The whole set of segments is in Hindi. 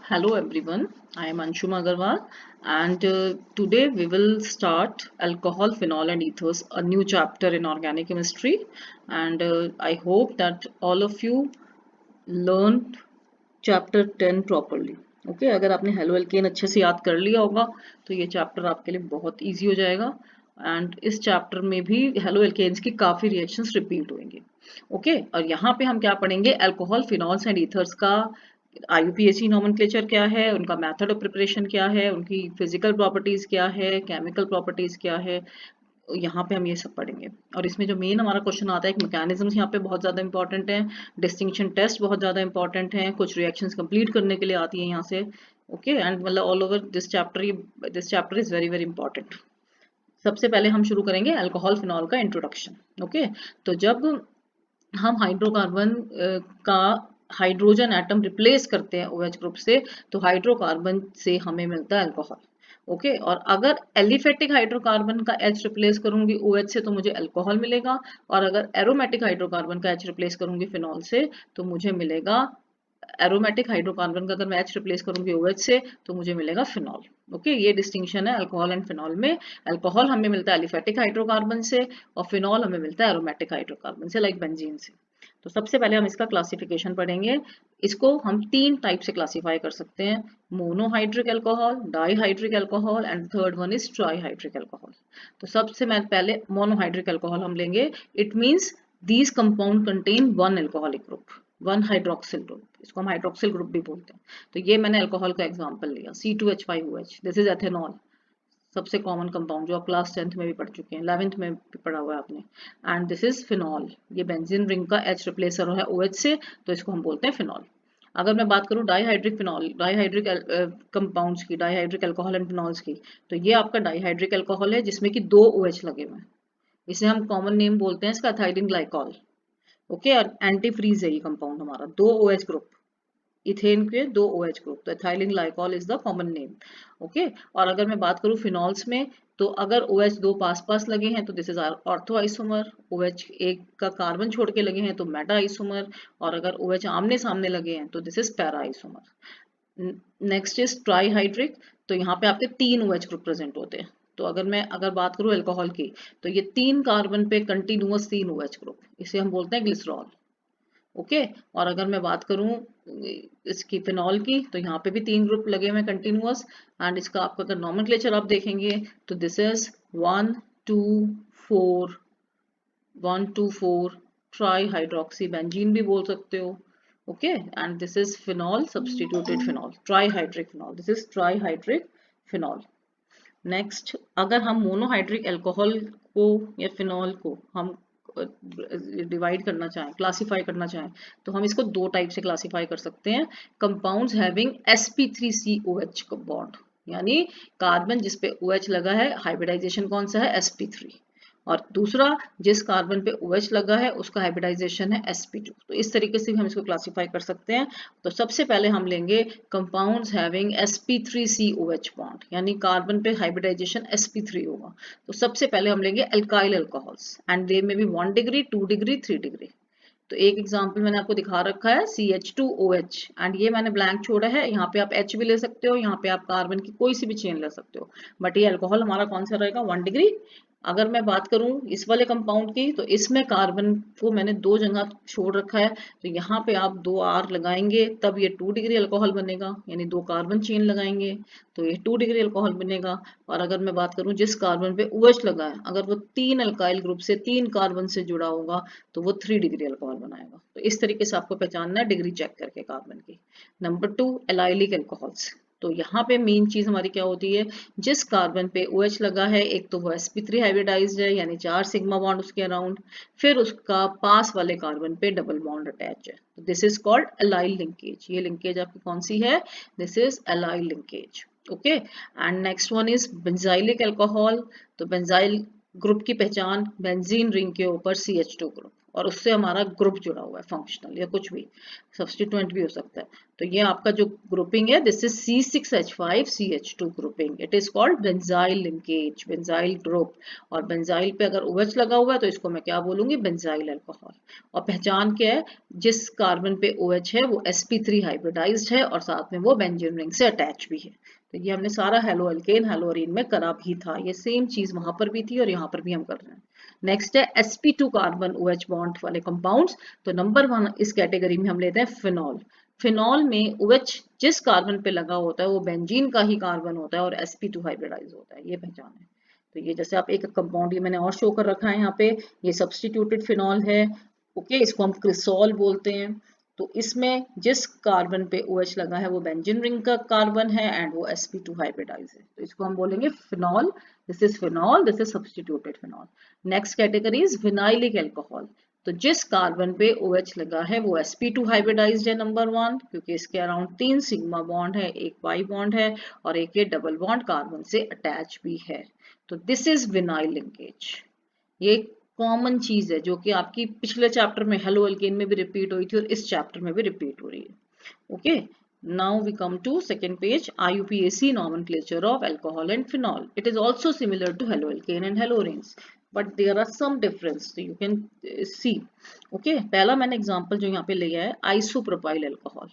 Hello everyone, I am Anshuma Agarwal and today we will start alcohol, phenol and ethers, a new chapter in organic chemistry, and I hope that all of you learn chapter 10 properly. Okay अगर आपने हेलो एल्केन अच्छे से याद कर लिया होगा तो ये चैप्टर आपके लिए बहुत इजी हो जाएगा एंड इस चैप्टर में भी हेलो एल्केन्स की काफ़ी रिएक्शंस रिपीट होंगे ओके और यहाँ पे हम क्या पढ़ेंगे अल्कोहल फिनॉल्स एंड ईथर्स का आईयूपीएसी नॉमेनक्लेचर क्या है, उनका मेथड ऑफ प्रिपरेशन क्या है, उनकी फिजिकल प्रॉपर्टीज क्या है, केमिकल प्रॉपर्टीज क्या है, यहाँ पे हम ये सब पढ़ेंगे। और इसमें जो मेन हमारा क्वेश्चन आता है, मैकेनिज्म्स यहाँ पे बहुत ज़्यादा इंपॉर्टेंट हैं, डिस्टिंक्शन टेस्ट बहुत ज़्यादा इंपॉर्टेंट हैं, कुछ रिएक्शंस कंप्लीट करने के लिए आती है यहाँ से ओके एंड मतलब all over this chapter is very very important. सबसे पहले हम शुरू करेंगे अल्कोहल फिनॉल का इंट्रोडक्शन ओके। तो जब हम हाइड्रोकार्बन का हाइड्रोजन एटम रिप्लेस करते हैं OH ग्रुप से तो हाइड्रोकार्बन से हमें मिलता है अल्कोहल ओके। और अगर एलिफेटिक हाइड्रोकार्बन का H रिप्लेस करूंगी OH से तो मुझे अल्कोहल मिलेगा, और अगर एरोमेटिक हाइड्रोकार्बन का H रिप्लेस करूंगी फिनॉल से तो मुझे मिलेगा एरोमेटिक हाइड्रोकार्बन का अगर मैं H रिप्लेस करूंगी OH से तो मुझे मिलेगा फिनॉल ओके। ये डिस्टिंक्शन है अल्कोहल एंड फिनॉल में। अल्कोहल हमें मिलता है एलिफेटिक हाइड्रोकार्बन से और फिनॉल हमें मिलता है एरोमेटिक हाइड्रोकार्बन से, लाइक बेंजीन से। तो सबसे पहले हम इसका क्लासिफिकेशन पढ़ेंगे। इसको हम तीन टाइप से क्लासिफाई कर सकते हैं, monohydric alcohol, dihydric alcohol and third one is trihydric alcohol. तो सबसे मैं पहले मोनोहाइड्रिक अल्कोहल हम लेंगे। It means these compound contain one alcoholic group, one hydroxyl group, इसको हम हाइड्रोक्सिल ग्रुप भी बोलते हैं। तो ये मैंने अल्कोहल का एग्जांपल लिया C2H5OH, दिस इज एथेनॉल, सबसे कॉमन कंपाउंड जो आप क्लास 10th में भी पढ़ चुके हैं, 11th में भी पढ़ा हुआ है आपने। एंड दिस इज फिनॉल, ये बेंजीन रिंग का H रिप्लेसर है OH से, तो इसको हम बोलते हैं फिनॉल। अगर मैं बात करूं डाईहाइड्रिक फिनॉल, डाईहाइड्रिक कंपाउंड्स की, डाईहाइड्रिक अल्कोहल एंड फिनॉल्स की, तो ये आपका डाईहाइड्रिक अल्कोहल है जिसमें कि दो OH लगे हुए हैं। इसे हम कॉमन नेम बोलते हैं इसका एथाइलिन ग्लाइकॉल ओके। और एंटी फ्रीज है ये कंपाउंड हमारा, दो OH ग्रुप, इथेन के दो OH ग्रुप, तो ethylene glycol is the common name okay. और अगर मैं बात करूं फिनॉल्स में, तो अगर OH दो पास पास लगे हैं तो this is ortho isomer, OH एक का कार्बन छोड़ के लगे हैं तो मेटा आइसोमर, और अगर OH आमने सामने लगे हैं तो this is para isomer. Next is trihydric, तो यहाँ पे आपके तीन OH ग्रुप प्रेजेंट होते हैं। तो अगर बात करूं अल्कोहल की, तो ये तीन कार्बन पे कंटिन्यूअस तीन OH ग्रुप, इसे हम बोलते हैं ग्लिसरॉल ओके। और अगर मैं बात करूं इसकी फिनॉल की, तो यहाँ पे भी तीन ग्रुप लगे हुए हैं कंटिन्यूअस, एंड इसका आपका अगर नॉमेनक्लेचर आप देखेंगे तो this is 1 2 4, 1 2 4 try hydroxy benzene भी बोल सकते हो okay. And this is phenol, substituted phenol, trihydric phenol, this is trihydric phenol. Next, अगर हम मोनोहाइड्रिक अल्कोहल को या फिनॉल को हम डिवाइड करना चाहें, क्लासिफाई करना चाहें, तो हम इसको दो टाइप से क्लासिफाई कर सकते हैं। कंपाउंड्स हैविंग sp3COH बॉन्ड, यानी कार्बन जिस पे OH लगा है, हाइब्रिडाइजेशन कौन सा है sp3, और दूसरा जिस कार्बन पे OH लगा है उसका हाइब्रिडाइजेशन है sp2। तो इस तरीके से भी हम इसको क्लासिफाई कर सकते हैं। तो सबसे पहले हम लेंगे कंपाउंड्स हैविंग sp3COH बॉन्ड, यानी कार्बन पे हाइब्रिडाइजेशन sp3 होगा। तो सबसे पहले हम लेंगे अल्काइल अल्कोहल्स एंड दे में भी 1 डिग्री 2 डिग्री 3 डिग्री। तो एक एग्जांपल मैंने आपको दिखा रखा है CH2OH, एंड ये मैंने ब्लैंक छोड़ा है, यहाँ पे आप H भी ले सकते हो, यहाँ पे आप कार्बन की कोई सी भी चेन ले सकते हो, बट ये अल्कोहल हमारा कौन सा रहेगा, 1 डिग्री। अगर मैं बात करूं इस वाले कंपाउंड की, तो इसमें कार्बन को मैंने दो जगह छोड़ रखा है, तो यहाँ पे आप 2 R लगाएंगे तब ये 2 डिग्री अल्कोहल बनेगा, यानी 2 कार्बन चेन लगाएंगे तो ये 2 डिग्री अल्कोहल बनेगा। और अगर मैं बात करूं जिस कार्बन पे OH लगा है, अगर वो तीन अल्काइल ग्रुप से तीन कार्बन से जुड़ा होगा तो वो 3 डिग्री अल्कोहल बनाएगा। तो इस तरीके से आपको पहचानना है डिग्री चेक करके कार्बन की। Number 2, allylic alcohols. तो यहाँ पे मेन चीज हमारी क्या होती है, जिस कार्बन पे OH लगा है, एक तो वो sp3 हाइब्रिडाइज्ड है, यानी 4 सिग्मा बॉन्ड उसके अराउंड, फिर उसका पास वाले कार्बन पे डबल बॉन्ड अटैच है, तो this is called allyl linkage. ये लिंकेज आपकी कौन सी है, this is allyl linkage okay. And next one is benzylic alcohol. तो बेंजाइल ग्रुप की पहचान बेंजीन रिंग के ऊपर CH2 ग्रुप और उससे हमारा ग्रुप जुड़ा हुआ है फंक्शनल या कुछ भी, सब्स्टिट्यूएंट भी हो सकता है। तो ये आपका जो ग्रुपिंग है, this is C6H5CH2 grouping, it is called benzyl linkage, benzyl group. और बेंजाइल पे अगर OH लगा हुआ है तो इसको मैं क्या बोलूंगी, बेंजाइल अल्कोहल। और पहचान क्या है, जिस कार्बन पे OH है वो sp3 हाइब्रिडाइज्ड है और साथ में वो बेंजीन रिंग से अटैच भी है। तो ये हमने सारा हेलो अल्केन हेलोरीन में करा भी था, ये सेम चीज वहां पर भी थी और यहाँ पर भी हम कर रहे हैं। नेक्स्ट है sp2 कार्बन OH बॉन्ड वाले कंपाउंड्स। तो नंबर 1 इस कैटेगरी में हम लेते हैं फिनॉल। फिनॉल में OH जिस कार्बन पे लगा होता है वो बेंजीन का ही कार्बन होता है और sp2 हाइब्रिडाइज होता है, ये पहचान है। तो ये जैसे आप एक कंपाउंड, ये मैंने और शो कर रखा है यहाँ पे, ये सब्स्टिट्यूटेड फिनॉल है। ओके, इसको हम क्रिसॉल बोलते हैं। तो इसमें जिस कार्बन पे OH लगा है वो बेंजीन रिंग का कार्बन है एंड वो sp2 हाइब्रिडाइज है, तो इसको हम बोलेंगे phenol. This is phenol, this is substituted phenol. Next category is vinylic alcohol. तो जिस कार्बन पे OH लगा है वो sp2 हाइब्रिडाइज्ड है, नंबर 1, क्योंकि इसके अराउंड 3 सिग्मा बॉन्ड है, एक पाई बॉन्ड है और एक ये डबल बॉन्ड कार्बन से अटैच भी है। तो दिस इज विनाइल लिंकेज। ये कॉमन चीज है जो कि आपकी पिछले चैप्टर में हेलो अल्केन में भी रिपीट हुई थी और इस चैप्टर में भी रिपीट हो रही है। Okay, now we come to second page, IUPAC nomenclature of alcohol and phenol. It is also similar to haloalkane and haloarenes, but there are some difference, so you can see. Okay, पहला मैंने एग्जांपल जो यहाँ पे लिया है आइसोप्रोपाइल अल्कोहल।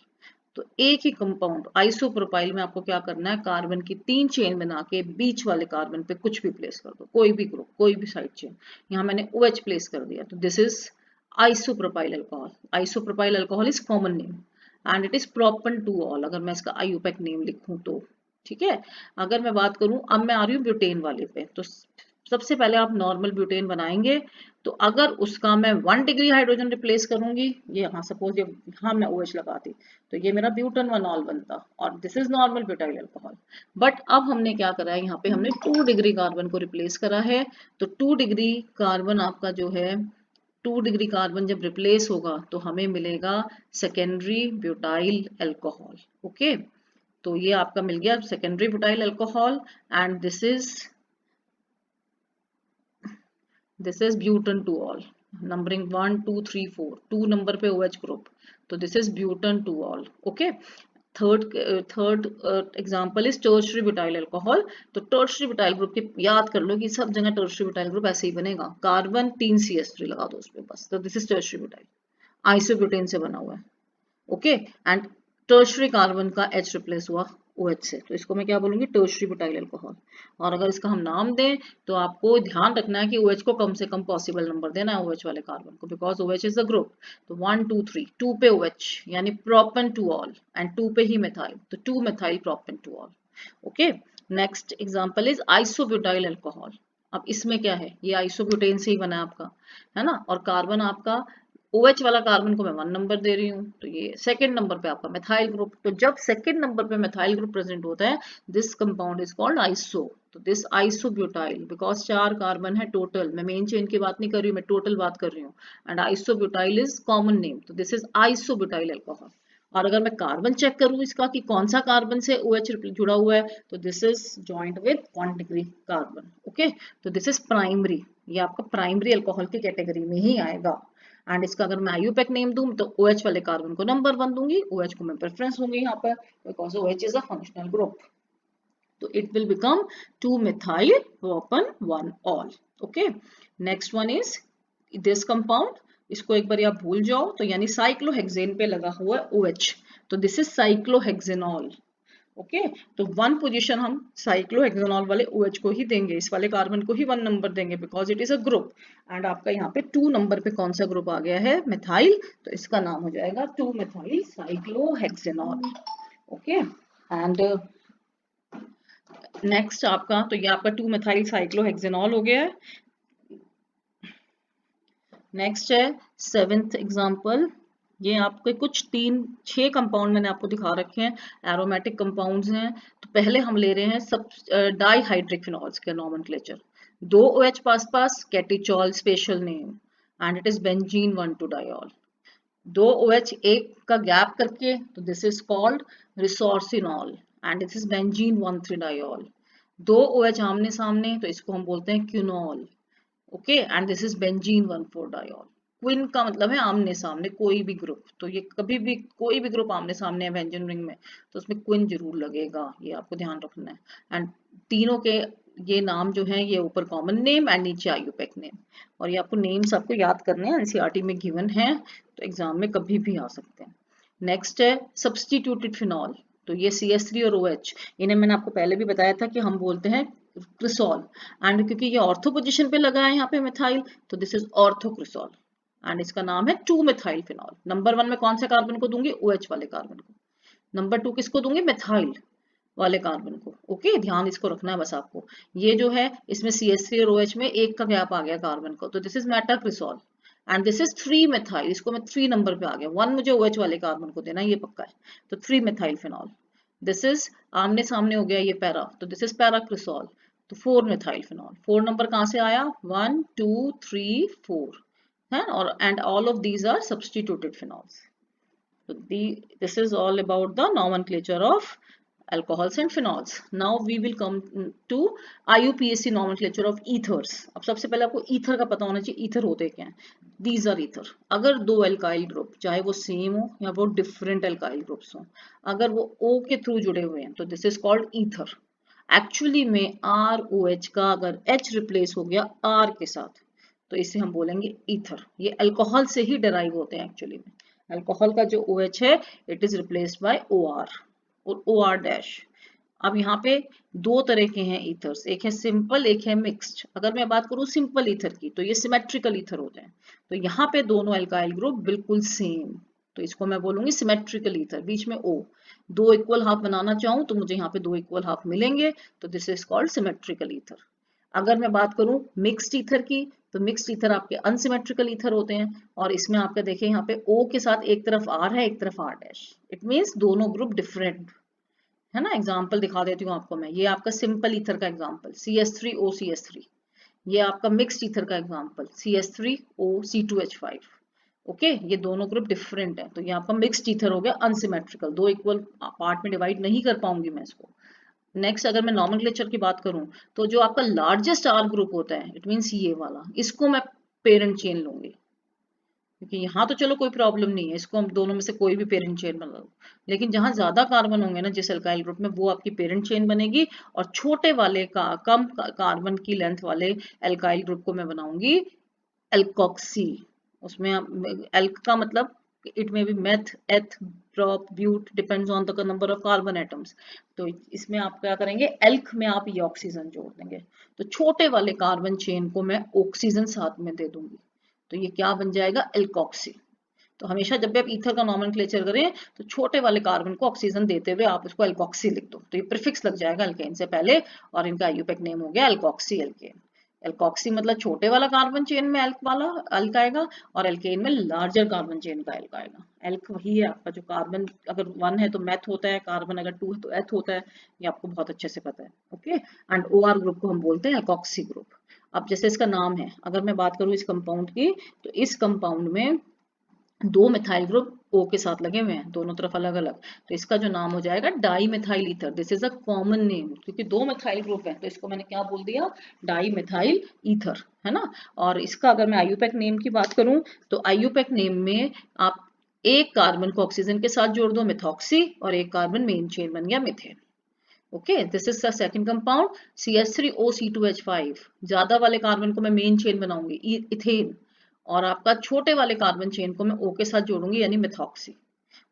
तो एक ही कंपाउंड आइसोप्रोपाइल में आपको क्या करना है, कार्बन की 3 चेन बना के बीच वाले कार्बन पे कुछ भी प्लेस कर दो, कोई भी ग्रुप, कोई भी साइड चेन। यहाँ मैंने OH प्लेस कर दिया, तो this is isopropyl alcohol. Isopropyl alcohol is common name and it is propan two ol, अगर मैं इसका IUPAC नेम लिखूं तो। ठीक है, अगर मैं बात करूं, अब मैं आ रही हूँ ब्यूटेन वाले पे, तो सबसे पहले आप नॉर्मल ब्यूटेन बनाएंगे। तो अगर उसका मैं 1 डिग्री हाइड्रोजन रिप्लेस करूंगी, ये हाँ सपोज ये हाँ मैं OH लगाती, तो ये मेरा ब्यूटेन 1 ऑल बनता और this is normal butyl alcohol. But अब हमने क्या करा है, यहाँ पे हमने 2 डिग्री कार्बन को रिप्लेस करा है। तो 2 डिग्री कार्बन आपका जो है, 2 डिग्री कार्बन जब रिप्लेस होगा तो हमें मिलेगा सेकेंडरी ब्यूटाइल अल्कोहल। ओके, तो ये आपका मिल गया secondary butyl alcohol and this is butane 2 all, numbering 1 2 3 4, 2 number पे OH ग्रुप, तो this is butane 2 all. Okay, third example is tertiary butyl alcohol. तो टर्शियरी ब्यूटाइल ग्रुप की याद कर लो कि सब जगह टर्शियरी ब्यूटाइल ग्रुप ऐसे ही बनेगा, कार्बन 3 CH3 लगा दो उस पे बस, तो this is tertiary butyl, isobutane से बना हुआ है। ओके, एंड टर्शियरी कार्बन का H रिप्लेस हुआ OH से, तो इसको मैं क्या बोलूंगी, टर्शियरी ब्यूटाइल अल्कोहल। और अगर इसका हम नाम दें तो आपको ध्यान रखना है कि OH को कम से कम पॉसिबल नंबर देना है OH वाले कार्बन को, because OH is a group. तो 1 2 3, 2 पे OH यानी प्रोपेन 2 ऑल एंड 2 पे ही मेथाइल, तो 2 methyl propane 2 all. Okay, next example is isobutyl alcohol. अब इसमें क्या है, ये आइसोब्यूटेन से ही बना है आपका, है ना, और कार्बन आपका OH वाला कार्बन को मैं 1 नंबर दे रही हूँ, तो ये सेकंड नंबर पे आपका मेथाइल ग्रुप। तो जब सेकंड नंबर पे मेथाइल ग्रुप प्रेजेंट होता है, this compound is called iso. तो दिस आइसोब्यूटाइल, बिकॉज 4 कार्बन है टोटल, मैं मेन चेन की बात नहीं कर रही हूँ, मैं टोटल बात कर रही हूँ, and isobutyl is common name, तो दिस इज आइसोब्यूटाइल अल्कोहल। और अगर मैं कार्बन चेक करूँ इसका कि कौन सा कार्बन से OH जुड़ा हुआ है, तो this is joint with 1 degree carbon. Okay, तो दिस इज प्राइमरी, ये आपका प्राइमरी अल्कोहल की कैटेगरी में ही आएगा। एंड इसका अगर मैं IUPAC नेम दूं तो OH वाले कार्बन को नंबर 1 दूंगी, OH को मैं प्रेफरेंस दूंगी यहाँ पर, because OH is a functional group. तो it will become 2 methyl propan 1 all. Okay, next one is this compound, इसको एक बार आप भूल जाओ तो यानी साइक्लोहेक्सेन पे लगा हुआ है OH, तो दिस इज साइक्लोहेक्सेनॉल। ओके, तो 1 पोजीशन हम साइक्लोहेक्सेनॉल वाले OH को ही देंगे, इस वाले कार्बन को ही 1 नंबर देंगे because it is a group. And आपका यहाँ पे 2 नंबर पे कौन सा ग्रुप आ गया है, मेथाइल, तो इसका नाम हो जाएगा 2 methyl cyclohexanol. Okay, and next आपका, तो ये आपका 2 मेथाइल साइक्लोहेक्सेनॉल हो गया है। नेक्स्ट है 7th एग्जांपल, ये आपके कुछ 6 कंपाउंड मैंने आपको दिखा रखे हैं, एरोमेटिक कंपाउंड्स हैं। तो पहले हम ले रहे हैं सब डाइहाइड्रिक फिनॉल्स के नोमेनक्लेचर, 2 OH पास catechol special name and it is benzene 1,2-डाइऑल। 2 OH एक का गैप करके, तो this is called resorcinol and this is benzene 1,3-डाइऑल। 2 OH आमने सामने, तो इसको हम बोलते हैं quinol. Okay, and this is benzene 1,4-डाइऑल। क्विन का मतलब है आमने सामने कोई भी ग्रुप, तो ये कभी भी कोई भी ग्रुप आमने सामने है व्यंजन रिंग में तो उसमें क्विन जरूर लगेगा, ये आपको ध्यान रखना है। एंड तीनों के ये नाम जो है ये ऊपर कॉमन नेम एंड नीचे आयुपेक नेम, और ये आपको नेम्स आपको याद करने हैं, एनसीईआरटी में गिवन है तो एग्जाम में कभी भी आ सकते हैं। नेक्स्ट है सब्सटीट्यूटेड फिनॉल, तो ये CH3 और OH, इन्हें मैंने आपको पहले भी बताया था कि हम बोलते हैं क्रिसॉल, एंड क्योंकि ये ऑर्थो पोजीशन पे लगा है यहाँ पे मिथाइल तो दिस इज ऑर्थो क्रिसॉल, एंड इसका नाम है 2 मिथाइल फिनॉल। नंबर 1 में कौन से कार्बन को दूंगी, OH वाले कार्बन को, नंबर 2 किसको दूंगी, मिथाइल वाले कार्बन को। ओके, ध्यान इसको रखना है बस आपको। ये जो है इसमें CH3 और OH में एक का गैप आ गया कार्बन को, तो this is metacresol and this is 3 methyl, इसको मैं 3 नंबर पे आ गया, 1 मुझे OH वाले कार्बन को देना ये पक्का है, तो 3 मिथाइल फिनॉल। दिस इज आमने सामने हो गया ये पैरा, तो दिस इज पैराक्रिसॉल, तो 4 मिथाइल फिनॉल। 4 नंबर कहाँ से आया, 1 2 3 4 है, और and all of these are substituted phenols. So this is all about the nomenclature of alcohols and phenols. Now we will come to IUPAC nomenclature of ethers. अब सबसे पहले आपको ether का पता होना चाहिए, ether होते क्या हैं। These are ether. अगर दो alkyl group चाहे वो same हो या वो different alkyl groups हो, अगर वो O के थ्रू जुड़े हुए हैं तो this is called ether. Actually में ROH का अगर H रिप्लेस हो गया R के साथ तो इसे हम बोलेंगे ईथर। ये अल्कोहल से ही डिराइव होते हैं एक्चुअली में। अल्कोहल का जो OH है it is replaced by OR और OR डैश। अब यहाँ पे दो तरह के हैं ईथर्स, एक है सिंपल एक है मिक्स्ड। अगर मैं बात करूँ सिंपल ईथर की तो ये सिमेट्रिकल ईथर होते हैं, तो यहाँ पे दोनों अल्काइल ग्रुप बिल्कुल सेम, तो इसको मैं बोलूंगी सिमेट्रिकल ईथर। बीच में O, दो इक्वल हाफ बनाना चाहूँ तो मुझे यहाँ पे दो इक्वल हाफ मिलेंगे, तो this is called symmetrical ether. अगर मैं बात करूं मिक्स्ड ईथर की तो मिक्स्ड ईथर आपके अनसिमेट्रिकल ईथर होते हैं, और इसमें आपका देखिए यहाँ पे O के साथ एक तरफ R है एक तरफ R डैश, इट मींस दोनों ग्रुप डिफरेंट है ना। एग्जांपल दिखा देती हूँ आपको मैं, ये आपका सिंपल ईथर का एग्जांपल CH3OCH3, ये आपका मिक्स्ड ईथर का एग्जांपल CH3OC2H5। ओके, ये दोनों ग्रुप डिफरेंट है, तो ये आपका मिक्स्ड ईथर हो गया अनसिमेट्रिकल, दो इक्वल पार्ट में डिवाइड नहीं कर पाऊंगी मैं इसको। नेक्स्ट अगर मैं नॉमेनक्लेचर की बात करूं तो जो आपका लार्जेस्ट आर ग्रुप होता है इट मींस ये वाला, इसको मैं पेरेंट चेन लूंगी, क्योंकि यहाँ तो चलो कोई प्रॉब्लम नहीं है, इसको हम दोनों में से कोई भी पेरेंट चेन बना लो, लेकिन जहां ज्यादा कार्बन होंगे ना जिस अल्काइल ग्रुप में, वो आपकी पेरेंट चेन बनेगी, और छोटे वाले का कम कार्बन की लेंथ वाले अल्काइल ग्रुप को मैं बनाऊंगी एल्कोक्सी। उसमें एल्क का मतलब it may be meth eth prop but depends on the number of carbon atoms, तो इसमें आप क्या करेंगे एल्क में आप ये ऑक्सीजन जोड़ देंगे, तो छोटे वाले कार्बन चेन को मैं ऑक्सीजन साथ में दे दूंगी, तो ये क्या बन जाएगा एल्कोक्सी। तो हमेशा जब भी आप ईथर का नॉमेनक्लेचर करें तो छोटे वाले कार्बन को ऑक्सीजन देते हुए आप उसको एल्कोक्सी लिख दो, तो ये प्रीफिक्स लग जाएगा अल्केन से पहले, और इनका आईयूपीएसी नेम हो गया एल्कोक्सी एल्केन। एल्कोक्सी मतलब छोटे वाला कार्बन चेन में एल्क वाला एल्क आएगा, और एल्केन में लार्जर कार्बन चेन का एल्क आएगा। एल्क वही है आपका जो कार्बन अगर 1 है तो मेथ होता है, कार्बन अगर 2 है तो एथ होता है, ये आपको बहुत अच्छे से पता है। ओके, एंड OR ग्रुप को हम बोलते हैं एल्कोक्सी ग्रुप। अब जैसे इसका नाम है, अगर मैं बात करूं इस कंपाउंड की तो इस कंपाउंड में दो मिथाइल ग्रुप O के साथ लगे हुए हैं दोनों तरफ अलग अलग, तो इसका जो नाम हो जाएगा di methyl ether. This is a common name, क्योंकि दो मिथाइल ग्रुप है तो इसको मैंने क्या बोल दिया, डाई मिथाइल ईथर, है ना। और इसका अगर मैं आईयूपीएसी नेम की बात करूं तो आईयूपीएसी नेम में आप एक कार्बन को ऑक्सीजन के साथ जोड़ दो मिथॉक्सी, और एक कार्बन मेन चेन बन गया methane. Okay, this is the second compound CH3OC2H5, ज्यादा वाले कार्बन को मैं मेन चेन बनाऊंगी इथेन, और आपका छोटे वाले कार्बन चेन को मैं O के साथ जोड़ूंगी यानी मिथॉक्सी,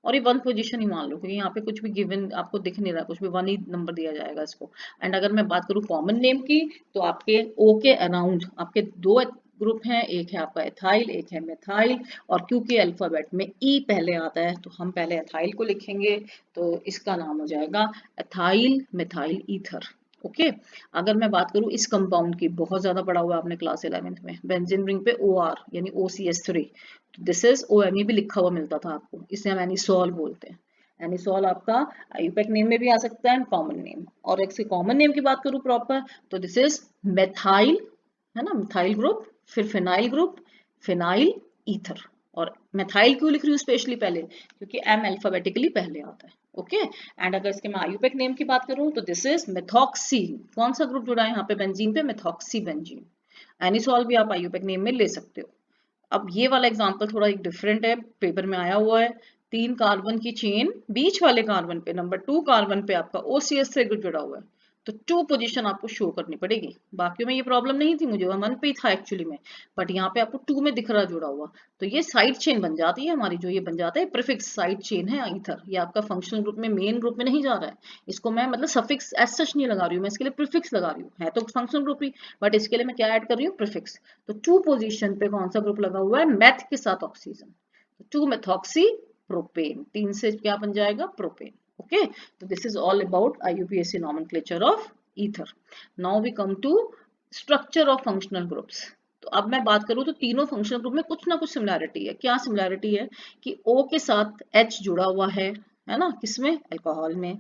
और ये 1 पोजीशन ही मान लो क्योंकि यहाँ पे कुछ भी गिवन आपको दिख नहीं रहा, कुछ भी 1 ही नंबर दिया जाएगा इसको। एंड अगर मैं बात करूँ कॉमन नेम की तो आपके O के अराउंड आपके दो ग्रुप हैं, एक है आपका एथाइल एक है मिथाइल, और क्योंकि अल्फाबेट में E पहले आता है तो हम पहले एथाइल को लिखेंगे, तो इसका नाम हो जाएगा एथाइल मिथाइल ईथर। ओके, अगर मैं बात करूं इस कंपाउंड की, बहुत ज्यादा पढ़ा हुआ आपने क्लास 11th में, बेंजीन रिंग पे OR यानी OCH3, तो दिस इज OMe भी लिखा हुआ मिलता था आपको, इसे हम एनिसोल बोलते हैं। एनिसोल आपका आईयूपीएसी नेम में भी आ सकता है कॉमन नेम, और एक से कॉमन नेम की बात करूं प्रॉपर तो दिस इज मेथाइल, है ना, मिथाइल ग्रुप, फिर फिनाइल ग्रुप, फिनाइल ईथर। और मेथाइल क्यों लिख रही हूँ स्पेशली पहले, क्योंकि M अल्फाबेटिकली पहले आता है। ओके, एंड अगर इसके मैं आईयूपीएसी नेम की बात करूं तो दिस इज मेथॉक्सी, कौन सा ग्रुप जुड़ा है यहाँ पे बेंजीन पे, मेथॉक्सी बेंजीन। एनिसोल भी आप आईयूपीएसी नेम में ले सकते हो। अब ये वाला एग्जांपल थोड़ा एक डिफरेंट है, पेपर में आया हुआ है। 3 कार्बन की चेन, बीच वाले कार्बन पे नंबर 2 कार्बन पे आपका OCS से जुड़ा हुआ है, तो 2 पोजीशन आपको शो करनी पड़ेगी। बाकियों में ये प्रॉब्लम नहीं थी, मुझे 1 पे ही था एक्चुअली में, बट यहाँ पे आपको 2 में दिख रहा जुड़ा हुआ, तो ये साइड चेन बन जाती है हमारी। जो ये बन जाता है प्रीफिक्स साइड चेन है ईथर, ये आपका फंक्शनल ग्रुप में मेन ग्रुप में नहीं जा रहा है। इसको मैं मतलब सफिक्स एज सच नहीं लगा रही हूँ, मैं इसके लिए प्रीफिक्स लगा रही हूँ, है तो फंक्शनल ग्रुप ही, बट इसके लिए मैं क्या ऐड कर रही हूँ, प्रीफिक्स। तो 2 पोजीशन पे कौन सा ग्रुप लगा हुआ है, मेथ के साथ ऑक्सीजन, 2 मेथॉक्सी प्रोपेन, 3 से क्या बन जाएगा, प्रोपेन। ओके, तो this is all about IUPAC nomenclature of ether. Now we come to structure of functional groups. तो अब मैं बात करूं तो तीनों फंक्शनल ग्रुप में कुछ ना कुछ सिमिलैरिटी है। क्या सिमिलैरिटी है कि O के साथ H जुड़ा हुआ है ना, किसमें, अल्कोहल में।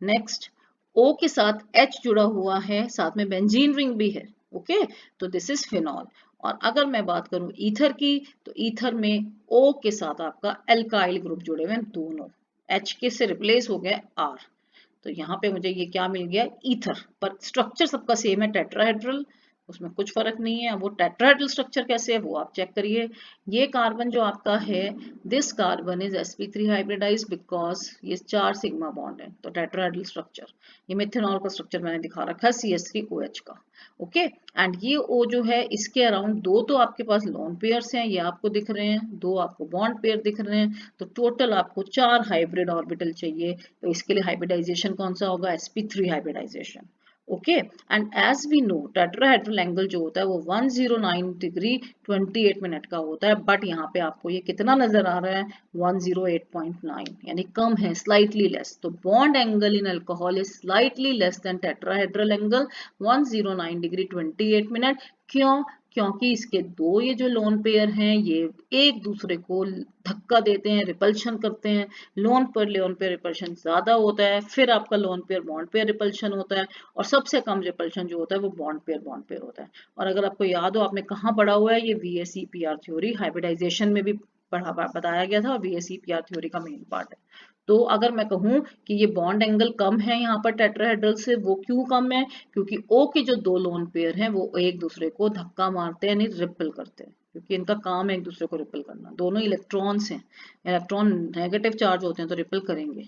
नेक्स्ट, O के साथ H जुड़ा हुआ है, साथ में बेंजीन रिंग भी है। ओके, तो दिस इज फिनॉल। और अगर मैं बात करूं ईथर की, तो ईथर में O के साथ आपका एल्काइल ग्रुप जुड़े हुए हैं दोनों, H के से रिप्लेस हो गया R, तो यहाँ पे मुझे ये क्या मिल गया, ईथर। पर स्ट्रक्चर सबका सेम है, टेट्राहेड्रल, उसमें कुछ फर्क नहीं है। अब वो टेट्राहेड्रल स्ट्रक्चर कैसे है वो आप चेक करिए। ये कार्बन जो आपका है, this carbon is sp3 hybridize because ये 4 सिग्मा बॉन्ड है, तो टेट्राहेड्रल स्ट्रक्चर। ये मिथेनॉल का स्ट्रक्चर मैंने दिखा रखा है CH3OH का। ओके, एंड ये O जो है, इसके अराउंड 2 तो आपके पास लोन पेयर्स हैं, ये आपको दिख रहे हैं, 2 आपको बॉन्ड पेयर दिख रहे हैं, तो टोटल आपको 4 हाइब्रिड ऑर्बिटल चाहिए। तो इसके लिए हाइब्रिडाइजेशन कौन सा होगा, sp3 hybridization. Okay, and as we know tetrahedral angle जो होता है वो 109 डिग्री 28 मिनट का होता है, बट यहाँ पे आपको ये कितना नजर आ रहा है, 108.9, यानी कम है, स्लाइटली लेस। तो bond angle in alcohol is slightly less than tetrahedral angle 109 degree 28 minute. क्यों, क्योंकि इसके 2 ये जो लोन पेयर हैं, ये एक दूसरे को धक्का देते हैं, रिपल्शन करते हैं। लोन पेयर रिपल्शन ज्यादा होता है, फिर आपका lone pair bond pair repulsion होता है, और सबसे कम रिपल्शन जो होता है वो बॉन्ड पेयर होता है। और अगर आपको याद हो, आपने कहाँ पढ़ा हुआ है, ये VSEPR थ्योरी हाइब्रिडाइजेशन में भी पढ़ा बताया गया था, और VSEPR थ्योरी का मेन पार्ट है। तो अगर मैं कहूं कि ये बॉन्ड एंगल कम है यहाँ पर टेट्राहेड्रल से, वो क्यों कम है, क्योंकि O के जो 2 लोन पेयर हैं वो एक दूसरे को धक्का मारते हैं, नहीं रिपल करते हैं, क्योंकि इनका काम है एक दूसरे को रिपल करना। दोनों इलेक्ट्रॉन्स हैं, इलेक्ट्रॉन नेगेटिव चार्ज होते हैं तो रिपल करेंगे।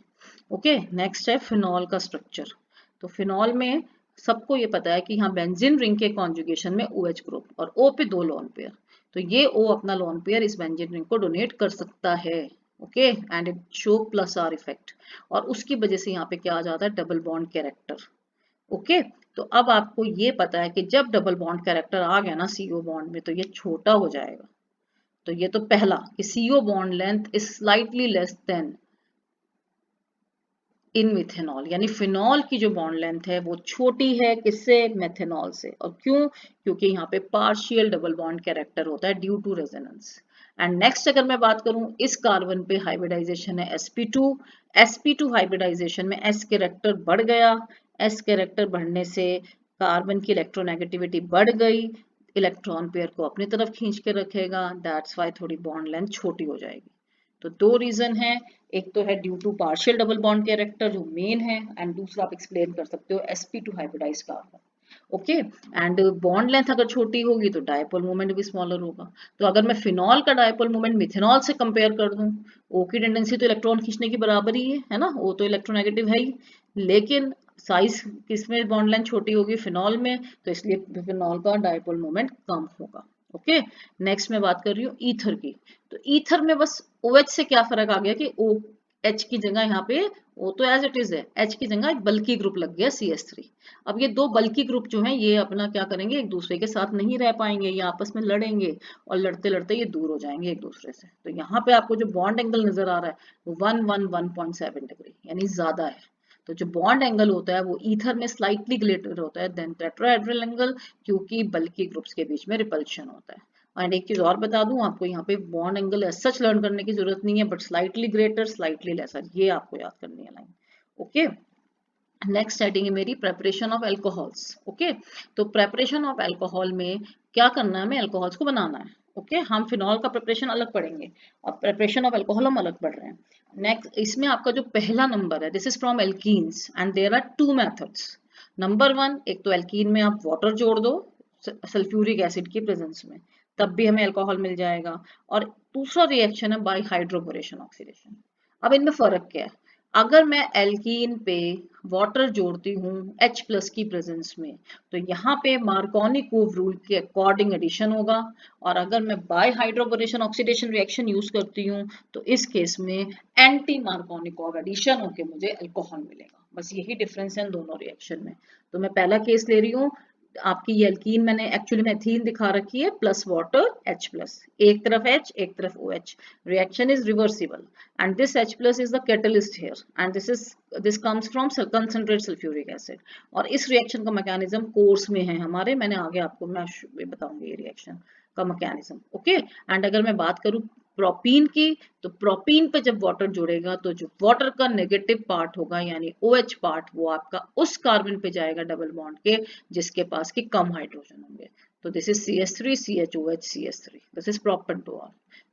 ओके, नेक्स्ट है फिनॉल का स्ट्रक्चर। तो फिनॉल में सबको ये पता है कि यहाँ बेंजीन रिंग के कॉन्जुगेशन में OH ग्रुप और O पे 2 लोन पेयर, तो ये O अपना लोन पेयर इस बेंजीन रिंग को डोनेट कर सकता है। Okay, and it show plus are effect, और उसकी वजह से यहाँ पे क्या आ जाता है, डबल बॉन्ड कैरेक्टर। ओके, तो अब आपको ये पता है कि जब डबल बॉन्ड कैरेक्टर आ गया ना CO बॉन्ड में, तो ये छोटा हो जाएगा। तो ये तो पहला कि CO bond length is slightly less then in methanol, यानी फिनॉल की जो बॉन्ड लेंथ है वो छोटी है किससे, मेथेनॉल से। और क्यों, क्योंकि यहाँ पे पार्शियल डबल बॉन्ड कैरेक्टर होता है due to resonance. And next अगर मैं बात करूं, इस कार्बन पे हाइब्रिडाइजेशन है sp2 हाइब्रिडाइजेशन में S कैरेक्टर बढ़ गया, S कैरेक्टर बढ़ने से कार्बन की इलेक्ट्रोनेगेटिविटी बढ़ गई, इलेक्ट्रॉन पेयर को अपनी तरफ खींच के रखेगा, दैट्स वाई थोड़ी बॉन्ड लेंथ छोटी हो जाएगी। तो 2 रीजन है, एक तो है due to partial double bond character जो मेन है, एंड दूसरा आप एक्सप्लेन कर सकते हो sp2 hybridize carbon. Okay, and bond length अगर छोटी होगी तो डायपोल मोमेंट भी स्मॉलर होगा। तो अगर मैं फिनॉल का डायपोल मोमेंट मिथेनॉल से कंपेयर कर दूं, O की टेंडेंसी तो इलेक्ट्रॉन खींचने की बराबर ही है ना, O तो इलेक्ट्रोनेगेटिव है ही, लेकिन साइज किसमें बॉन्ड लेंथ छोटी होगी, फिनॉल में, तो इसलिए फिनॉल का डायपोल मोमेंट कम होगा। ओके, नेक्स्ट मैं बात कर रही हूँ ईथर की। तो ईथर में बस OH से क्या फर्क आ गया कि OH की जगह यहाँ पे O तो एज इट इज है, H की जगह एक बल्कि ग्रुप लग गया CH3। अब ये 2 बल्कि ग्रुप जो हैं ये अपना क्या करेंगे, एक दूसरे के साथ नहीं रह पाएंगे, ये आपस में लड़ेंगे, और लड़ते लड़ते ये दूर हो जाएंगे एक दूसरे से। तो यहाँ पे आपको जो बॉन्ड एंगल नजर आ रहा है वो 111.7 डिग्री, यानी ज्यादा है। तो जो बॉन्ड एंगल होता है वो ईथर में स्लाइटली ग्रेटर होता है देन टेट्राहेड्रल एंगल, क्योंकि बल्कि ग्रुप्स के बीच में रिपल्शन होता है। एंड एक चीज और बता दूं आपको, यहाँ पे bond angle as such learn करने की जरूरत नहीं है, but slightly greater slightly lesser, ये आपको याद करनी है लाइन। ओके, नेक्स्ट हेडिंग है मेरी प्रेपरेशन ऑफ अल्कोहल्स। ओके, तो प्रेपरेशन ऑफ अल्कोहल में क्या करना है, हमें अल्कोहल्स को बनाना है। ओके, हम फिनॉल का प्रिपरेशन अलग पढ़ेंगे और प्रिपरेशन ऑफ अल्कोहल हम अलग पढ़ रहे हैं। नेक्स्ट इसमें आपका जो पहला नंबर है, this is from alkenes and there are 2 methods. Number 1, एक तो एल्कीन में आप वाटर जोड़ दो सल्फ्यूरिक एसिड की प्रेजेंस में, तब भी हमें अल्कोहल मिल जाएगा। और दूसरा रिएक्शन है बाई हाइड्रोबोरेशन ऑक्सीडेशन। अब इनमें फर्क क्या है? अगर मैं एल्कीन पे वाटर जोड़ती हूँ H प्लस की प्रेजेंस में, तो यहाँ पे मार्कोनिकोव रूल के अकॉर्डिंग एडिशन होगा। और अगर मैं by hydroboration oxidation reaction use करती हूँ, तो इस केस में एंटी मार्कोनिकोव एडिशन होके मुझे अल्कोहल मिलेगा। बस यही डिफरेंस है इन दोनों रिएक्शन में। तो मैं पहला केस ले रही हूँ, आपकी ये एल्कीन मैंने एक्चुअली में एथीन दिखा रखी है प्लस वाटर H प्लस, एक तरफ H एक तरफ OH, reaction is reversible and this H plus is the catalyst here and this comes from concentrated sulfuric acid। और इस रिएक्शन का मैकेनिज्म कोर्स में है हमारे, मैंने आगे आपको मैं बताऊंगी ये रिएक्शन का मैकेनिज्म। ओके, एंड अगर मैं बात करूं प्रोपीन की, तो प्रोपीन पे जब वाटर जुड़ेगा तो जो वाटर का नेगेटिव पार्ट होगा यानी OH पार्ट, वो आपका उस कार्बन पे जाएगा डबल बॉन्ड के जिसके पास की कम हाइड्रोजन होंगे। तो this is CH3 CHOH CH3, this is propanol.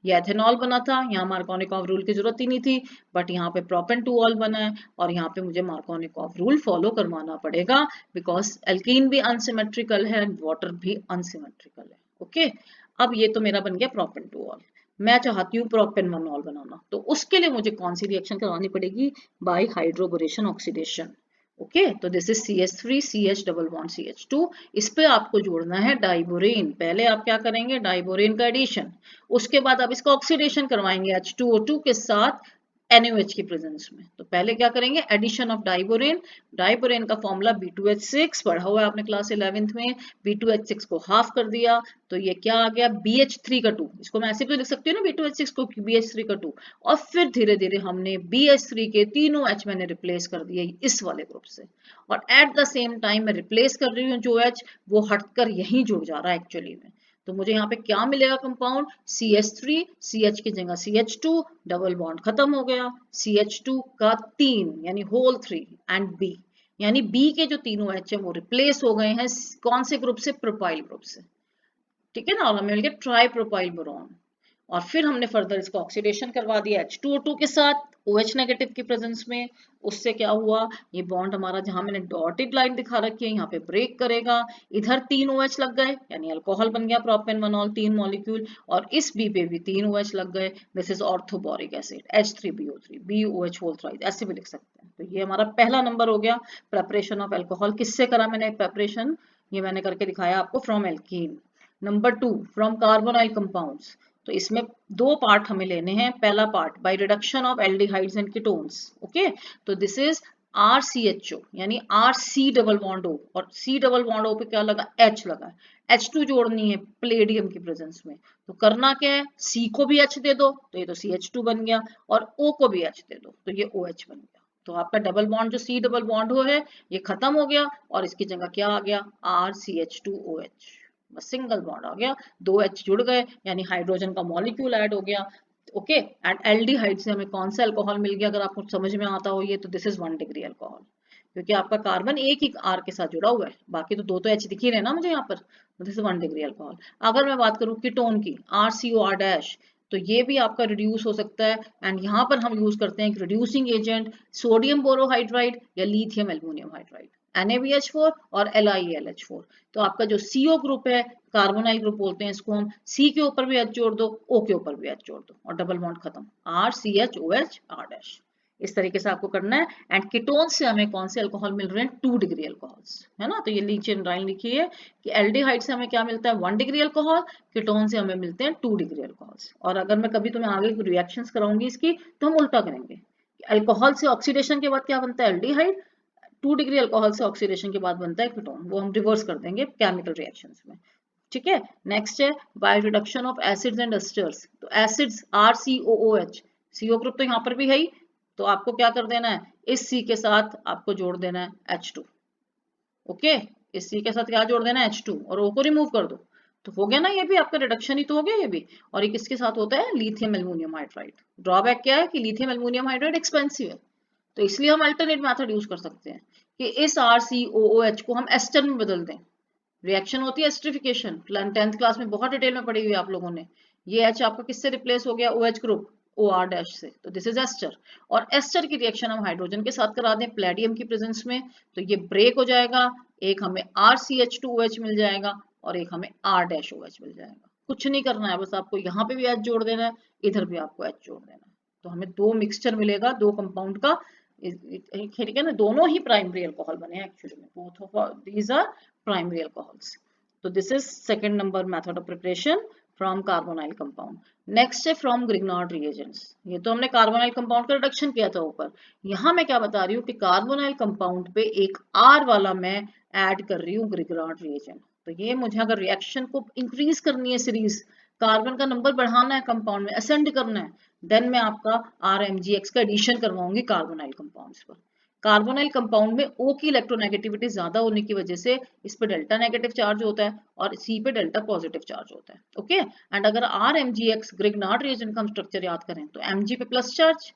ये एथेनॉल बना था, यहाँ मार्कोनिकोव रूल की जरूरत ही नहीं थी, बट यहाँ पे प्रोपेंटोल बना है और यहाँ पे मुझे मार्कोनिकोव रूल फॉलो करवाना पड़ेगा बिकॉज एल्कीन भी अनसिमेट्रिकल है एंड वाटर भी अनसिमेट्रिकल है। ओके, अब ये तो मेरा बन गया प्रोपेंटोल। मैं चाहती हूँ प्रोपेनॉल बनाना, तो उसके लिए मुझे कौन सी रिएक्शन करवानी पड़ेगी? By hydroboration oxidation. ओके, तो this is CH3 CH double bond CH2। इस पे आपको जोड़ना है डाइबोरेन। पहले आप क्या करेंगे? डाइबोरेन का एडिशन, उसके बाद आप इसका ऑक्सीडेशन करवाएंगे H2O2 के साथ NaOH की प्रेजेंस में। तो पहले क्या करेंगे? Addition of diborane. डाइबोरेन का फॉर्मूला B2H6 पढ़ा हुआ है आपने क्लास 11th में। B2H6 को हाफ कर दिया तो ये क्या आ गया? BH3 का 2। इसको मैं ऐसे भी लिख सकती हूँ ना B2H6 को, BH3 का 2। और फिर धीरे धीरे हमने BH3 के तीनों H मैंने रिप्लेस कर दिए इस वाले ग्रुप से, और एट द सेम टाइम मैं रिप्लेस कर रही हूँ जो H, वो हटकर यहीं जुड़ जा रहा है एक्चुअली में। तो मुझे यहाँ पे क्या मिलेगा? कंपाउंड CH3, CH की जगह CH2, डबल बॉन्ड खत्म हो गया, CH2 का 3 यानी होल 3 एंड B, यानी B के जो तीनों H है वो रिप्लेस हो गए हैं कौन से ग्रुप से? प्रोपाइल ग्रुप से। ठीक है ना, और हमें मिल गया ट्राई प्रोपाइल बोरॉन। और फिर हमने फर्दर इसको ऑक्सीडेशन करवा दिया H2O2 के साथ OH नेगेटिव की प्रेजेंस में। उससे क्या हुआ? ये बॉन्ड हमारा जहां मैंने डॉटेड लाइन दिखा रखी है यहाँ पे ब्रेक करेगा, इधर 3 OH लग गए यानी अल्कोहल बन गया प्रोपेनॉल 3 मॉलिक्यूल, और इस B पे भी 3 OH लग गए, this is orthoboric acid H3BO3 BOH whole thrice, ऐसे भी लिख सकते हैं। तो ये हमारा पहला नंबर हो गया प्रेपरेशन ऑफ अल्कोहल। किससे करा मैंने प्रेपरेशन? ये मैंने करके दिखाया आपको, from alkene. Number 2 from carbonyl compounds. तो इसमें दो पार्ट हमें लेने हैं। पहला part by reduction of aldehydes and ketones. Okay, तो दिस इज RCHO यानी RC डबल बॉन्ड O, और C डबल बॉन्ड O पे क्या लगा? H लगा। H2 जोड़नी है प्लेडियम की प्रेजेंस में, तो करना क्या है? C को भी H दे दो तो ये तो CH2 बन गया, और O को भी H दे दो तो ये OH बन गया। तो आपका डबल बॉन्ड जो C डबल बॉन्ड हो है ये खत्म हो गया, और इसकी जगह क्या आ गया? RCH2OH, बस सिंगल बॉन्ड आ गया, दो H जुड़ गए यानी हाइड्रोजन का मॉलिक्यूल ऐड हो गया। ओके, एंड एल्डिहाइड से हमें कौन सा अल्कोहल मिल गया? अगर आपको समझ में आता हो ये, तो दिस इज 1 डिग्री अल्कोहल, क्योंकि आपका कार्बन एक ही R के साथ जुड़ा हुआ है, बाकी तो दो तो H दिख ही रहे ना मुझे यहाँ पर, दिस इज 1 डिग्री अल्कोहल। अगर मैं बात करूँ कीटोन की, RCOR-, तो ये भी आपका रिड्यूस हो सकता है, एंड यहाँ पर हम यूज करते हैं एक रिड्यूसिंग एजेंट सोडियम बोरोहाइड्राइड या लिथियम एल्युमिनियम हाइड्राइड, NaBH4 और LiAlH4। तो आपका जो CO ग्रुप है, कार्बोनाइल ग्रुप बोलते हैं इसको हम, C के ऊपर भी H जोड़ दो, O के ऊपर भी H जोड़ दो, और डबल बॉन्ड खत्म, RCHOH R-। इस तरीके से आपको करना है। एंड कीटोन से हमें कौन से अल्कोहल मिल रहे हैं? 2 डिग्री अल्कोहल्स, है ना। तो ये नीचे लाइन लिखी है कि एल्डिहाइड से हमें क्या मिलता है? 1 डिग्री अल्कोहल, कीटोन से हमें मिलते हैं 2 डिग्री अल्कोहल्स। और अगर मैं कभी तुम्हें आगे रिएक्शंस कराऊंगी इसकी, तो हम उल्टा करेंगे, अल्कोहल से ऑक्सीडेशन के बाद क्या बनता है? एल्डिहाइड, 2 डिग्री अल्कोहल से ऑक्सीडेशन के बाद बनता है कीटोन, वो हम रिवर्स कर देंगे केमिकल रिएक्शंस में। ठीक है, नेक्स्ट है by reduction of acids and asters. तो एसिड्स RCOOH, CO ग्रुप तो यहाँ पर भी है ही, तो आपको क्या कर देना है? इस C के साथ आपको जोड़ देना है H2। ओके, इस C के साथ क्या जोड़ देना है? H2, और O को रिमूव कर दो, तो हो गया ना, ये भी आपका रिडक्शन ही तो हो गया ये भी। और ये किसके साथ होता है? Lithium aluminium hydride. ड्रॉबैक क्या है कि लिथियम एल्युमिनियम हाइड्राइड एक्सपेंसिव है, तो इसलिए हम अल्टरनेट मेथड यूज कर सकते हैं कि इस RCOOH को हम एस्टर में बदल दें। रिएक्शन होती है एस्टरिफिकेशन, 10th क्लास में बहुत डिटेल में पढ़ी हुई है आप लोगों ने। ये H आपका किससे रिप्लेस हो गया? OH ग्रुप OR- से, तो दिस इज एस्टर। और एस्टर की रिएक्शन हम हाइड्रोजन के साथ करा दें प्लेडियम की प्रेजेंस में, तो ये ब्रेक हो जाएगा, एक हमें RCH2OH मिल जाएगा और एक हमें R-OH मिल जाएगा। कुछ नहीं करना है, बस आपको यहाँ पे भी H जोड़ देना है, इधर भी आपको H जोड़ देना है, तो हमें दो मिक्सचर मिलेगा दो कंपाउंड का। ठीक है ना, दोनों ही प्राइमरी अल्कोहल बने एक्चुअली में, both of these are primary alcohols. तो this is second number method of preparation from carbonyl compound. Next है फ्रॉम ग्रिग्नार्ड रिएजेंट्स। ये तो हमने कार्बोनाइल कंपाउंड का रिडक्शन किया था ऊपर, यहाँ मैं क्या बता रही हूँ कि कार्बोनाइल कंपाउंड पे एक R वाला मैं ऐड कर रही हूँ ग्रिग्नार्ड रिएजेंट। तो ये मुझे अगर रिएक्शन को इंक्रीज करनी है, सीरीज कार्बन का नंबर बढ़ाना है कंपाउंड में, असेंड करना है, देन मैं आपका RMgx का एडिशन करवाऊंगी कार्बोनाइल कंपाउंड्स पर। कार्बोनाइल कंपाउंड में O की इलेक्ट्रोनेगेटिविटी ज्यादा होने की वजह से इस पे डेल्टा नेगेटिव चार्ज होता है और C पे डेल्टा पॉजिटिव चार्ज होता है। ओके, एंड अगर RMgx ग्रिग्नार्ड रिएजेंट का हम स्ट्रक्चर याद करें तो Mg पे प्लस चार्ज,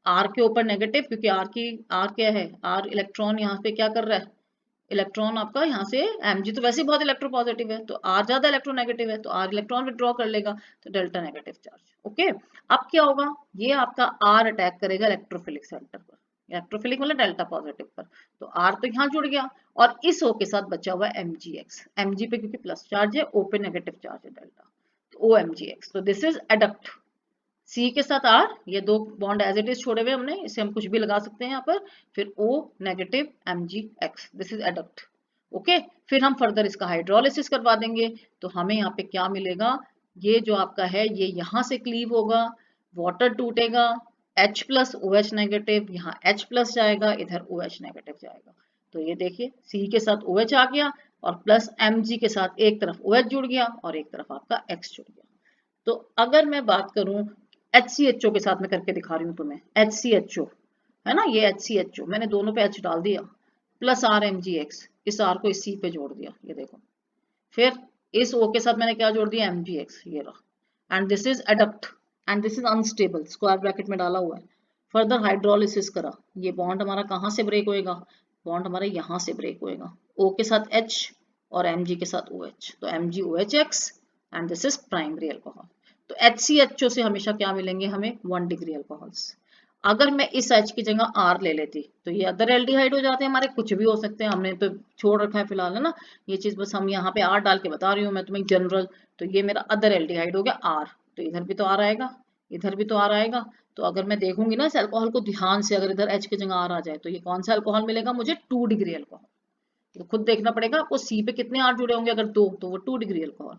R के ऊपर नेगेटिव, क्योंकि R क्या है, R इलेक्ट्रॉन यहाँ पे क्या कर रहा है, इलेक्ट्रॉन आपका यहाँ से, Mg तो वैसे ही बहुत इलेक्ट्रोपॉजिटिव है, तो R ज्यादा इलेक्ट्रोनेगेटिव है, तो R इलेक्ट्रॉन विड्रॉ कर लेगा, तो डेल्टा नेगेटिव चार्ज। ओके, अब क्या होगा, ये आपका R अटैक करेगा इलेक्ट्रोफिलिक सेंटर पर, इलेक्ट्रोफिलिक मतलब डेल्टा पॉजिटिव पर, तो R तो यहाँ जुड़ गया और इस O के साथ बचा हुआ है Mgx, Mg पे क्योंकि प्लस चार्ज है, O पे नेगेटिव चार्ज है डेल्टा, तो OMgx। तो दिस इज एडक्ट, C के साथ R, ये दो बॉन्ड एज इट इज छोड़े हुए हमने, इसे हम कुछ भी लगा सकते हैं यहाँ पर, फिर O negative MgX, this is adduct. Okay, फिर हम फर्दर इसका हाइड्रोलिसिस करवा देंगे, तो हमें यहाँ पे क्या मिलेगा, ये जो आपका है ये यहाँ से क्लीव होगा, वाटर टूटेगा, H प्लस OH नेगेटिव, यहाँ H प्लस जाएगा, इधर OH नेगेटिव जाएगा, तो ये देखिए C के साथ OH आ गया और प्लस Mg के साथ एक तरफ OH जुड़ गया और एक तरफ आपका X जुड़ गया। तो अगर मैं बात करूं HCHO के साथ में करके दिखा रही हूँ तुम्हें, HCHO है ना, ये HCHO मैंने दोनों पे H डाल दिया, प्लस RMgX, इस R को इस C पे जोड़ दिया, ये देखो, फिर इस O के साथ मैंने क्या जोड़ दिया, MgX, ये रहा, and this is adduct and this is unstable, square bracket में डाला हुआ है। फर्दर हाइड्रोलिसिस करा, ये बॉन्ड हमारा कहाँ से ब्रेक होएगा, बॉन्ड हमारा यहाँ से ब्रेक होएगा, O के साथ H और Mg के साथ OH, तो MgOHX and this is primary alcohol. तो HCHO से हमेशा क्या मिलेंगे हमें, 1 डिग्री अल्कोहल्स। अगर मैं इस H की जगह R ले लेती तो ये अदर एल्डिहाइड हो जाते हैं हमारे, कुछ भी हो सकते हैं, हमने तो छोड़ रखा है फिलहाल, है ना, ये चीज बस हम यहाँ पे R डाल के बता रही हूँ मैं तुम्हें जनरल, तो ये मेरा अदर एल्डिहाइड हो गया R, तो इधर भी तो R आएगा, इधर भी तो R आएगा, तो अगर मैं देखूंगी ना इस अल्कोहल को ध्यान से, अगर इधर H की जगह R आ जाए तो ये कौन सा अल्कोहल मिलेगा मुझे, 2 डिग्री अल्कोहल। तो खुद देखना पड़ेगा आपको, C पे कितने R जुड़े होंगे, अगर दो तो वो 2 डिग्री अल्कोहल।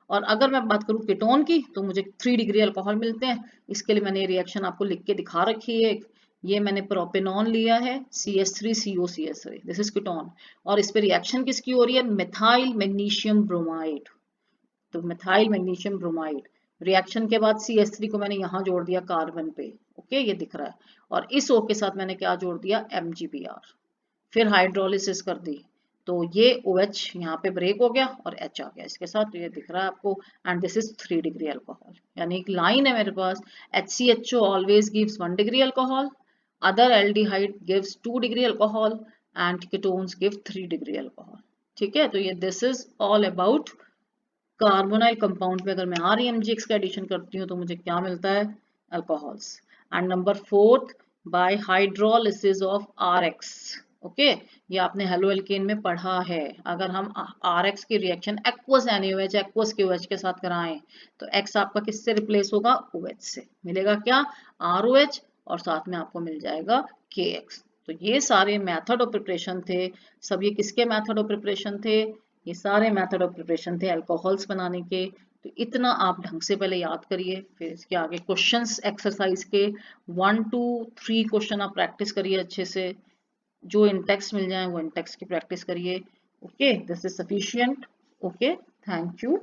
और अगर मैं बात करूं कीटोन की तो मुझे 3 डिग्री अल्कोहल मिलते हैं, इसके लिए मैंने रिएक्शन आपको लिख के दिखा रखी है, ये मैंने प्रोपेनॉन लिया है, CH3COCH3, दिस इज कीटोन, और इस पे रिएक्शन किसकी हो रही है, मिथाइल मैग्नीशियम ब्रोमाइड, तो मिथाइल मैग्नीशियम ब्रोमाइड, रिएक्शन के बाद CH3 को मैंने यहाँ जोड़ दिया कार्बन पे, ओके ये दिख रहा है, और इस O के साथ मैंने क्या जोड़ दिया, MgBr, फिर हाइड्रोलिसिस कर दी, तो ये OH यहाँ पे ब्रेक हो गया और H आ गया इसके साथ, तो ये दिख रहा है आपको, and this is 3 degree alcohol, यानी एक लाइन है मेरे पास, HCHO always gives 1 degree alcohol, other aldehyde gives 2 degree alcohol and ketones give 3 degree alcohol. ठीक है, तो ये this is all about carbonyl compound पे अगर मैं RMgX का एडिशन करती हूँ तो मुझे क्या मिलता है, alcohols. And number fourth, bye hydrolysis of RX, okay, ये आपने हेलो एल्केन में पढ़ा है, अगर हम RX की reaction aqueous NaOH aqueous KOH के साथ कराएं तो X आपका किससे रिप्लेस होगा, OH से, मिलेगा क्या, ROH, और साथ में आपको मिल जाएगा KX। तो ये सारे मेथड ऑफ प्रिपरेशन थे, सब ये किसके मेथड ऑफ प्रिपरेशन थे, ये सारे मेथड ऑफ प्रिपरेशन थे अल्कोहल्स बनाने के। तो इतना आप ढंग से पहले याद करिए, फिर इसके आगे क्वेश्चंस एक्सरसाइज के 1 to 3 क्वेश्चन आप प्रैक्टिस करिए अच्छे से, जो इन टेक्स्ट मिल जाए वो इन टेक्स्ट की प्रैक्टिस करिए। Okay, this is sufficient. Okay, thank you.